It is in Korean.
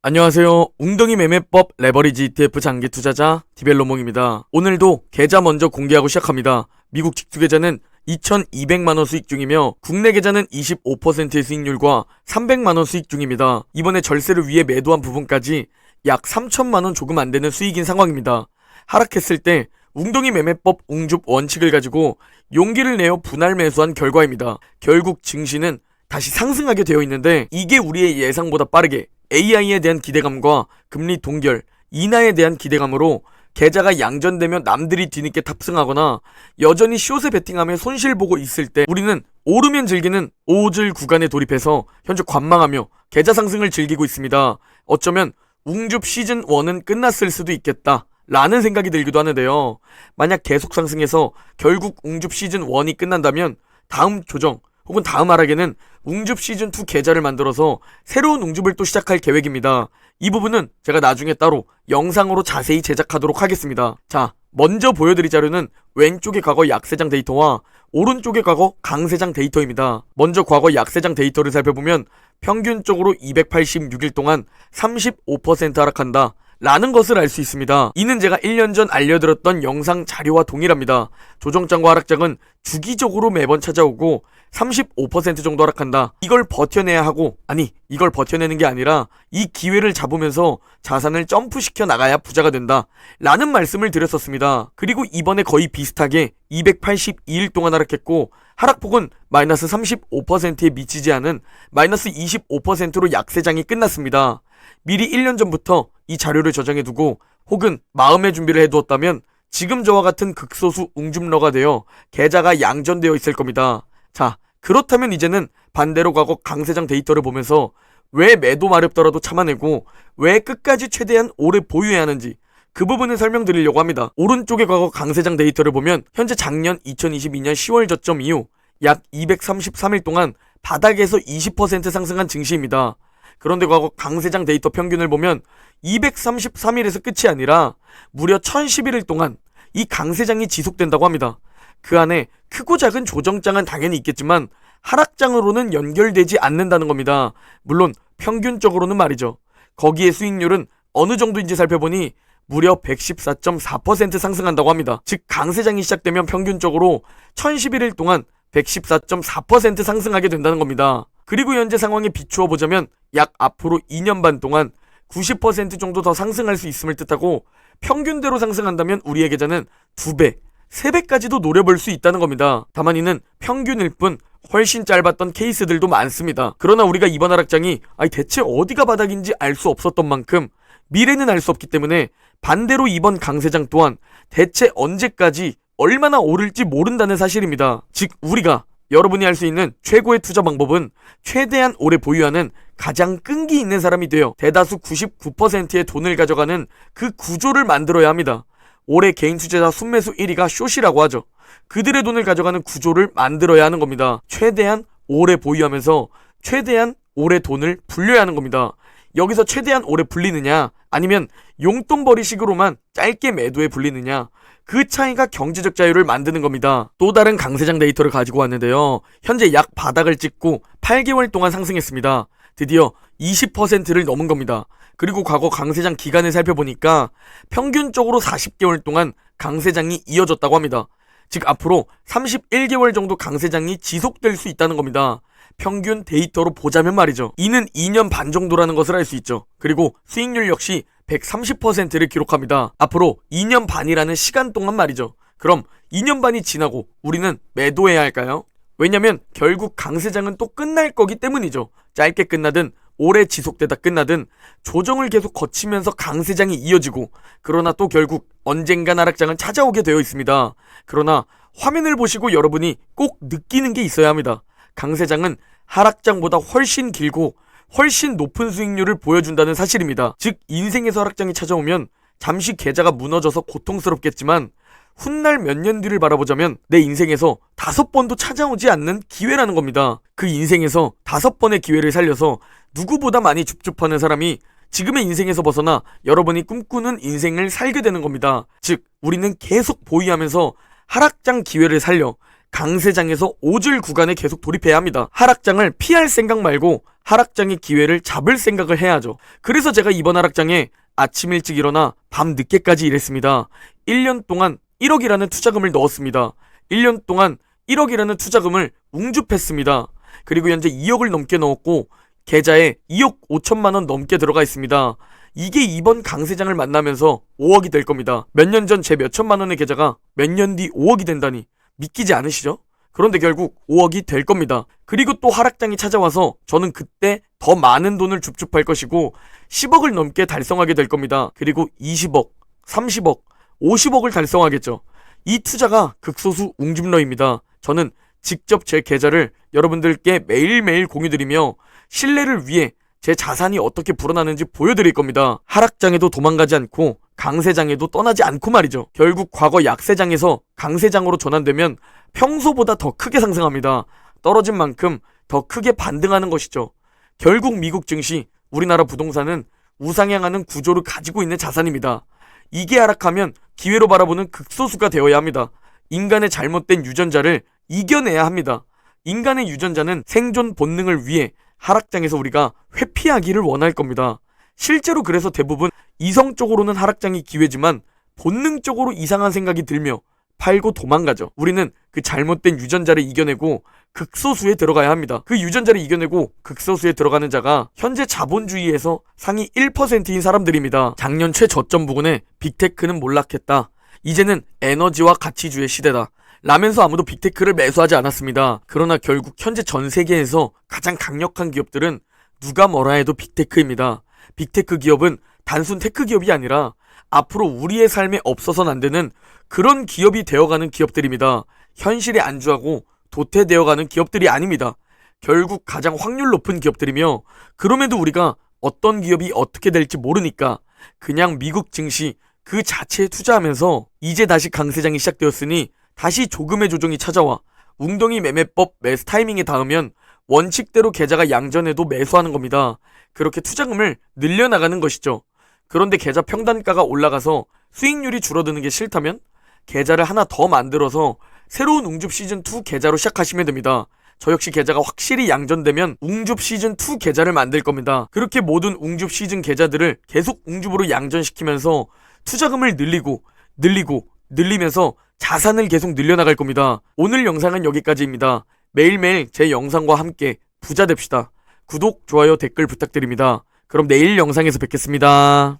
안녕하세요. 웅덩이 매매법 레버리지 ETF 장기 투자자 디벨로몽입니다. 오늘도 계좌 먼저 공개하고 시작합니다. 미국 직수 계좌는 2,200만원 수익 중이며 국내 계좌는 25%의 수익률과 300만원 수익 중입니다. 이번에 절세를 위해 매도한 부분까지 약 3천만원 조금 안되는 수익인 상황입니다. 하락했을 때 웅덩이 매매법 웅줍 원칙을 가지고 용기를 내어 분할 매수한 결과입니다. 결국 증시는 다시 상승하게 되어 있는데 이게 우리의 예상보다 빠르게 AI에 대한 기대감과 금리 동결, 인하에 대한 기대감으로 계좌가 양전되며 남들이 뒤늦게 탑승하거나 여전히 숏에 베팅하며 손실 보고 있을 때 우리는 오르면 즐기는 오질 구간에 돌입해서 현재 관망하며 계좌 상승을 즐기고 있습니다. 어쩌면 웅줍 시즌 1은 끝났을 수도 있겠다 라는 생각이 들기도 하는데요. 만약 계속 상승해서 결국 웅줍 시즌 1이 끝난다면 다음 조정 혹은 다음 하락에는 웅줍 시즌2 계좌를 만들어서 새로운 웅줍을 또 시작할 계획입니다. 이 부분은 제가 나중에 따로 영상으로 자세히 제작하도록 하겠습니다. 자, 먼저 보여드릴 자료는 왼쪽의 과거 약세장 데이터와 오른쪽의 과거 강세장 데이터입니다. 먼저 과거 약세장 데이터를 살펴보면 평균적으로 286일 동안 35% 하락한다 라는 것을 알 수 있습니다. 이는 제가 1년 전 알려드렸던 영상 자료와 동일합니다. 조정장과 하락장은 주기적으로 매번 찾아오고 35% 정도 하락한다. 이걸 버텨내야 하고, 아니 이걸 버텨내는 게 아니라 이 기회를 잡으면서 자산을 점프시켜 나가야 부자가 된다 라는 말씀을 드렸었습니다. 그리고 이번에 거의 비슷하게 282일 동안 하락했고 하락폭은 마이너스 35%에 미치지 않은 마이너스 25%로 약세장이 끝났습니다. 미리 1년 전부터 이 자료를 저장해두고 혹은 마음의 준비를 해두었다면 지금 저와 같은 극소수 웅줍러가 되어 계좌가 양전되어 있을 겁니다. 자, 그렇다면 이제는 반대로 과거 강세장 데이터를 보면서 왜 매도 마렵더라도 참아내고 왜 끝까지 최대한 오래 보유해야 하는지 그 부분을 설명드리려고 합니다. 오른쪽의 과거 강세장 데이터를 보면 현재 작년 2022년 10월 저점 이후 약 233일 동안 바닥에서 20% 상승한 증시입니다. 그런데 과거 강세장 데이터 평균을 보면 233일에서 끝이 아니라 무려 1011일 동안 이 강세장이 지속된다고 합니다. 그 안에 크고 작은 조정장은 당연히 있겠지만 하락장으로는 연결되지 않는다는 겁니다. 물론 평균적으로는 말이죠. 거기에 수익률은 어느 정도인지 살펴보니 무려 114.4% 상승한다고 합니다. 즉 강세장이 시작되면 평균적으로 1011일 동안 114.4% 상승하게 된다는 겁니다. 그리고 현재 상황에 비추어 보자면 약 앞으로 2년 반 동안 90% 정도 더 상승할 수 있음을 뜻하고 평균대로 상승한다면 우리의 계좌는 2배, 3배까지도 노려볼 수 있다는 겁니다. 다만 이는 평균일 뿐 훨씬 짧았던 케이스들도 많습니다. 그러나 우리가 이번 하락장이 대체 어디가 바닥인지 알 수 없었던 만큼 미래는 알 수 없기 때문에 반대로 이번 강세장 또한 대체 언제까지 얼마나 오를지 모른다는 사실입니다. 즉 우리가 여러분이 할 수 있는 최고의 투자 방법은 최대한 오래 보유하는 가장 끈기 있는 사람이 되어 대다수 99%의 돈을 가져가는 그 구조를 만들어야 합니다. 올해 개인 투자자 순매수 1위가 숏이라고 하죠. 그들의 돈을 가져가는 구조를 만들어야 하는 겁니다. 최대한 오래 보유하면서 최대한 오래 돈을 불려야 하는 겁니다. 여기서 최대한 오래 불리느냐 아니면 용돈벌이식으로만 짧게 매도에 불리느냐 그 차이가 경제적 자유를 만드는 겁니다. 또 다른 강세장 데이터를 가지고 왔는데요. 현재 약 바닥을 찍고 8개월 동안 상승했습니다. 드디어 20%를 넘은 겁니다. 그리고 과거 강세장 기간을 살펴보니까 평균적으로 40개월 동안 강세장이 이어졌다고 합니다. 즉 앞으로 31개월 정도 강세장이 지속될 수 있다는 겁니다. 평균 데이터로 보자면 말이죠. 이는 2년 반 정도라는 것을 알 수 있죠. 그리고 수익률 역시 130%를 기록합니다. 앞으로 2년 반이라는 시간 동안 말이죠. 그럼 2년 반이 지나고 우리는 매도해야 할까요? 왜냐면 결국 강세장은 또 끝날 거기 때문이죠. 짧게 끝나든 오래 지속되다 끝나든 조정을 계속 거치면서 강세장이 이어지고 그러나 또 결국 언젠간 하락장은 찾아오게 되어 있습니다. 그러나 화면을 보시고 여러분이 꼭 느끼는 게 있어야 합니다. 강세장은 하락장보다 훨씬 길고 훨씬 높은 수익률을 보여준다는 사실입니다. 즉 인생에서 하락장이 찾아오면 잠시 계좌가 무너져서 고통스럽겠지만 훗날 몇 년 뒤를 바라보자면 내 인생에서 5번도 찾아오지 않는 기회라는 겁니다. 그 인생에서 5번의 기회를 살려서 누구보다 많이 줍줍하는 사람이 지금의 인생에서 벗어나 여러분이 꿈꾸는 인생을 살게 되는 겁니다. 즉 우리는 계속 보유하면서 하락장 기회를 살려 강세장에서 오질 구간에 계속 돌입해야 합니다. 하락장을 피할 생각 말고 하락장의 기회를 잡을 생각을 해야죠. 그래서 제가 이번 하락장에 아침 일찍 일어나 밤 늦게까지 일했습니다. 1년 동안 1억이라는 투자금을 넣었습니다. 1년 동안 1억이라는 투자금을 웅줍했습니다. 그리고 현재 2억을 넘게 넣었고 계좌에 2억 5천만 원 넘게 들어가 있습니다. 이게 이번 강세장을 만나면서 5억이 될 겁니다. 몇 년 전 제 몇천만 원의 계좌가 몇 년 뒤 5억이 된다니 믿기지 않으시죠? 그런데 결국 5억이 될 겁니다. 그리고 또 하락장이 찾아와서 저는 그때 더 많은 돈을 줍줍할 것이고 10억을 넘게 달성하게 될 겁니다. 그리고 20억, 30억, 50억을 달성하겠죠. 이 투자가 극소수 웅줍러입니다. 저는 직접 제 계좌를 여러분들께 매일매일 공유드리며 신뢰를 위해 제 자산이 어떻게 불어나는지 보여드릴 겁니다. 하락장에도 도망가지 않고 강세장에도 떠나지 않고 말이죠. 결국 과거 약세장에서 강세장으로 전환되면 평소보다 더 크게 상승합니다. 떨어진 만큼 더 크게 반등하는 것이죠. 결국 미국 증시, 우리나라 부동산은 우상향하는 구조를 가지고 있는 자산입니다. 이게 하락하면 기회로 바라보는 극소수가 되어야 합니다. 인간의 잘못된 유전자를 이겨내야 합니다. 인간의 유전자는 생존 본능을 위해 하락장에서 우리가 회피하기를 원할 겁니다. 실제로 그래서 대부분 이성적으로는 하락장이 기회지만 본능적으로 이상한 생각이 들며 팔고 도망가죠. 우리는 그 잘못된 유전자를 이겨내고 극소수에 들어가야 합니다. 그 유전자를 이겨내고 극소수에 들어가는 자가 현재 자본주의에서 상위 1%인 사람들입니다. 작년 최저점 부근에 빅테크는 몰락했다. 이제는 에너지와 가치주의 시대다. 라면서 아무도 빅테크를 매수하지 않았습니다. 그러나 결국 현재 전 세계에서 가장 강력한 기업들은 누가 뭐라 해도 빅테크입니다. 빅테크 기업은 단순 테크 기업이 아니라 앞으로 우리의 삶에 없어서는 안 되는 그런 기업이 되어가는 기업들입니다. 현실에 안주하고 도태되어가는 기업들이 아닙니다. 결국 가장 확률 높은 기업들이며 그럼에도 우리가 어떤 기업이 어떻게 될지 모르니까 그냥 미국 증시 그 자체에 투자하면서 이제 다시 강세장이 시작되었으니 다시 조금의 조정이 찾아와 웅덩이 매매법 매수 타이밍에 닿으면 원칙대로 계좌가 양전해도 매수하는 겁니다. 그렇게 투자금을 늘려나가는 것이죠. 그런데 계좌 평단가가 올라가서 수익률이 줄어드는 게 싫다면 계좌를 하나 더 만들어서 새로운 웅줍 시즌2 계좌로 시작하시면 됩니다. 저 역시 계좌가 확실히 양전되면 웅줍 시즌2 계좌를 만들 겁니다. 그렇게 모든 웅줍 시즌 계좌들을 계속 웅줍으로 양전시키면서 투자금을 늘리면서 자산을 계속 늘려나갈 겁니다. 오늘 영상은 여기까지입니다. 매일매일 제 영상과 함께 부자 됩시다. 구독, 좋아요, 댓글 부탁드립니다. 그럼 내일 영상에서 뵙겠습니다.